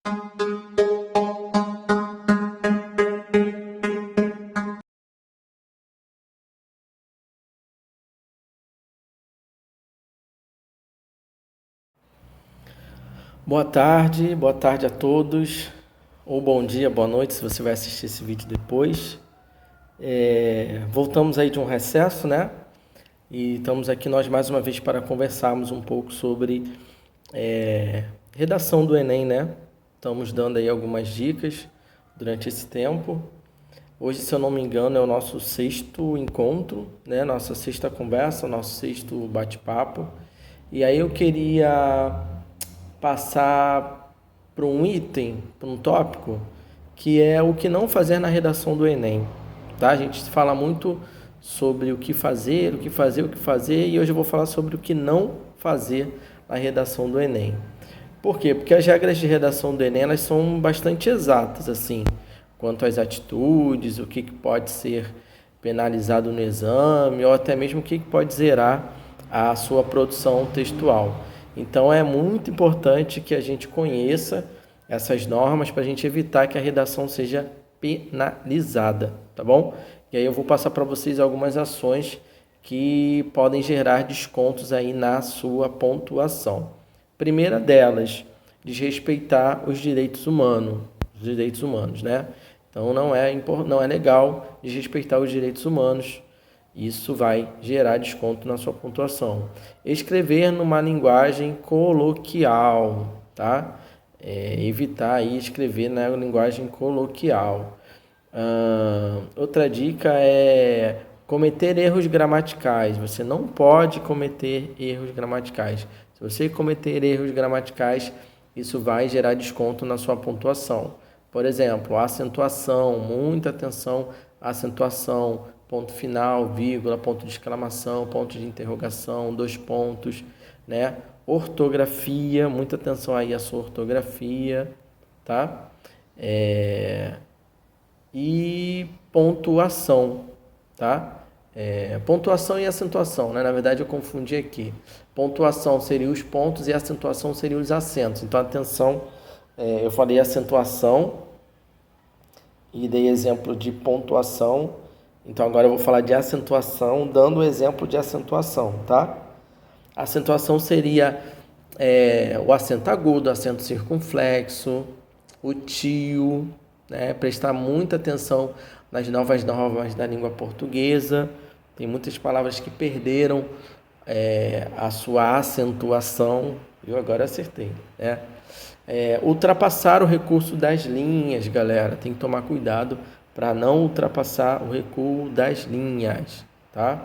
Boa tarde a todos, ou bom dia, boa noite, se você vai assistir esse vídeo depois. Voltamos aí de um recesso, né? E estamos aqui nós mais uma vez para conversarmos um pouco sobre redação do Enem, né? Estamos dando aí algumas dicas durante esse tempo. Hoje, se eu não me engano, é o nosso sexto encontro, né? Nossa sexta conversa, nosso sexto bate-papo. E aí eu queria passar para um item, para um tópico, que é o que não fazer na redação do Enem. Tá? A gente fala muito sobre o que fazer, e hoje eu vou falar sobre o que não fazer na redação do Enem. Por quê? Porque as regras de redação do Enem elas são bastante exatas, assim, quanto às atitudes, o que pode ser penalizado no exame, ou até mesmo o que pode zerar a sua produção textual. Então é muito importante que a gente conheça essas normas para a gente evitar que a redação seja penalizada, tá bom? E aí eu vou passar para vocês algumas ações que podem gerar descontos aí na sua pontuação. Primeira delas, desrespeitar os direitos humanos, né? Então não é legal desrespeitar os direitos humanos. Isso vai gerar desconto na sua pontuação. Escrever numa linguagem coloquial, tá? Evitar aí escrever na linguagem coloquial. Outra dica é cometer erros gramaticais. Você não pode cometer erros gramaticais. Se você cometer erros gramaticais, isso vai gerar desconto na sua pontuação. Por exemplo, acentuação, muita atenção à acentuação, ponto final, vírgula, ponto de exclamação, ponto de interrogação, 2 pontos, né? Ortografia, muita atenção aí à sua ortografia, tá? E pontuação, tá? Pontuação e acentuação, né? Na verdade eu confundi aqui. Pontuação seria os pontos e acentuação seria os acentos. Então atenção, eu falei acentuação e dei exemplo de pontuação. Então agora eu vou falar de acentuação, dando o exemplo de acentuação, tá? A acentuação seria o acento agudo, o acento circunflexo, o tio, né? Prestar muita atenção nas novas normas da língua portuguesa. Tem muitas palavras que perderam a sua acentuação. Eu agora acertei, né? Ultrapassar o recurso das linhas, galera. Tem que tomar cuidado para não ultrapassar o recuo das linhas, tá?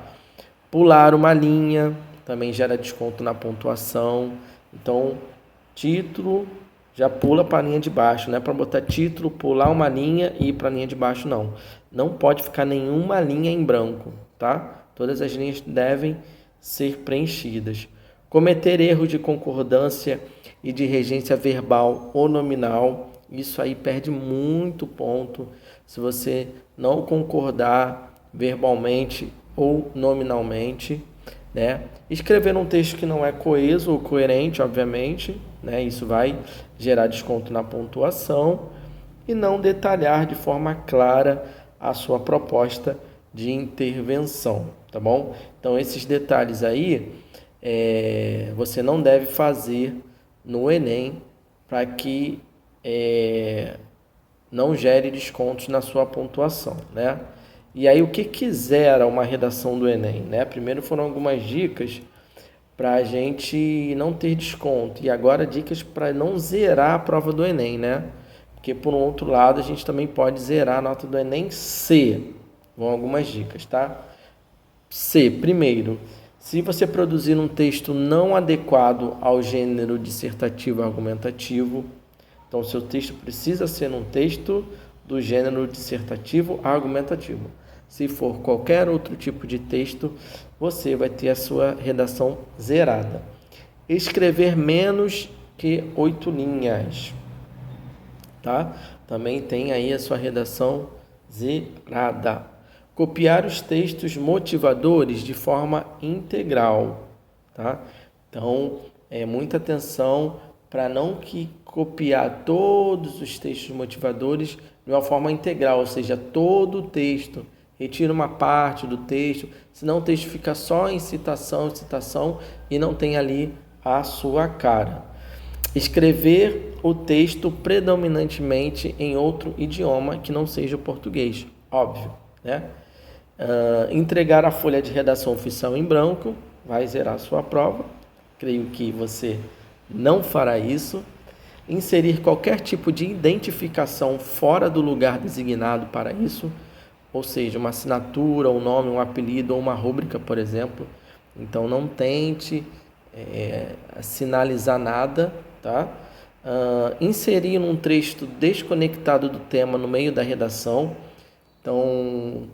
Pular uma linha também gera desconto na pontuação. Então, título já pula para a linha de baixo, não é para botar título, pular uma linha e ir para a linha de baixo, não. Não pode ficar nenhuma linha em branco, tá? Todas as linhas devem ser preenchidas. Cometer erros de concordância e de regência verbal ou nominal, isso aí perde muito ponto se você não concordar verbalmente ou nominalmente, né? Escrever um texto que não é coeso ou coerente, obviamente, né? Isso vai gerar desconto na pontuação e não detalhar de forma clara a sua proposta de intervenção, tá bom? Então esses detalhes aí você não deve fazer no Enem para que não gere descontos na sua pontuação, né? E aí o que zera uma redação do Enem, né? Primeiro foram algumas dicas para a gente não ter desconto e agora dicas para não zerar a prova do Enem, né? Porque por um outro lado a gente também pode zerar a nota do Enem C. Vão algumas dicas, tá? C, primeiro, se você produzir um texto não adequado ao gênero dissertativo argumentativo, então seu texto precisa ser um texto do gênero dissertativo argumentativo. Se for qualquer outro tipo de texto, você vai ter a sua redação zerada. Escrever menos que 8 linhas, tá? Também tem aí a sua redação zerada. Copiar os textos motivadores de forma integral, tá? Então, muita atenção para não que copiar todos os textos motivadores de uma forma integral, ou seja, todo o texto. Retira uma parte do texto, senão o texto fica só em citação e não tem ali a sua cara. Escrever o texto predominantemente em outro idioma que não seja o português, óbvio, né? Entregar a folha de redação oficial em branco, vai zerar a sua prova. Creio que você não fará isso. Inserir qualquer tipo de identificação fora do lugar designado para isso, ou seja, uma assinatura, um nome, um apelido ou uma rúbrica, por exemplo. Então, não tente sinalizar nada, tá? Inserir um texto desconectado do tema no meio da redação. Então,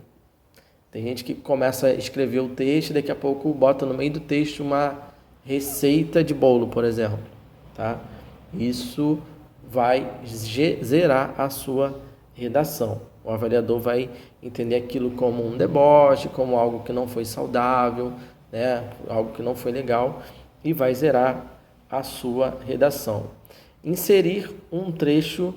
tem gente que começa a escrever o texto e daqui a pouco bota no meio do texto uma receita de bolo, por exemplo, tá? Isso vai zerar a sua redação. O avaliador vai entender aquilo como um deboche, como algo que não foi saudável, né? Algo que não foi legal, e vai zerar a sua redação. Inserir um trecho,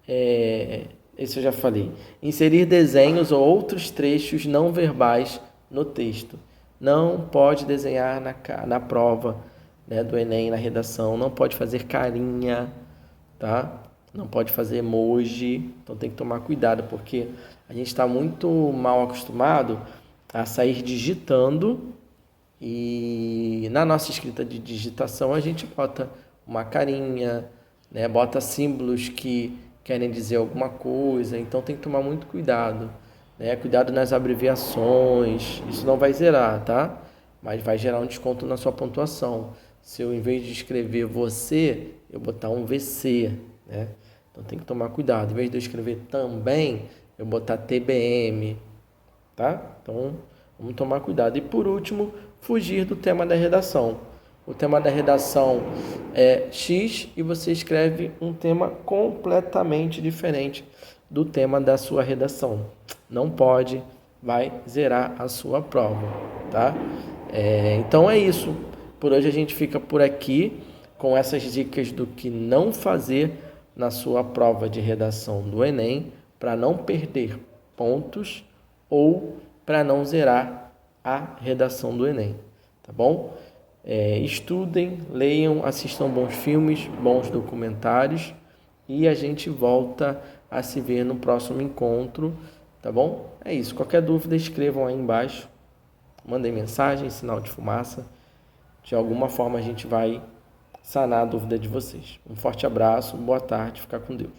esse eu já falei. Inserir desenhos ou outros trechos não verbais no texto. Não pode desenhar na prova, né, do Enem, na redação. Não pode fazer carinha, tá? Não pode fazer emoji. Então tem que tomar cuidado, porque a gente está muito mal acostumado a sair digitando e na nossa escrita de digitação a gente bota uma carinha, né? Bota símbolos que querem dizer alguma coisa. Então tem que tomar muito cuidado, né? Cuidado nas abreviações. Isso não vai zerar, tá? Mas vai gerar um desconto na sua pontuação. Se eu, em vez de escrever você, eu botar um VC, né? Então tem que tomar cuidado. Em vez de eu escrever também, eu botar TBM, tá? Então vamos tomar cuidado. E por último, fugir do tema da redação. O tema da redação é X e você escreve um tema completamente diferente do tema da sua redação. Não pode, vai zerar a sua prova, tá? Então é isso. Por hoje a gente fica por aqui com essas dicas do que não fazer na sua prova de redação do Enem para não perder pontos ou para não zerar a redação do Enem, tá bom? Estudem, leiam, assistam bons filmes, bons documentários e a gente volta a se ver no próximo encontro, tá bom? É isso. Qualquer dúvida, escrevam aí embaixo, mandem mensagem, sinal de fumaça. De alguma forma a gente vai sanar a dúvida de vocês. Um forte abraço, boa tarde, fica com Deus.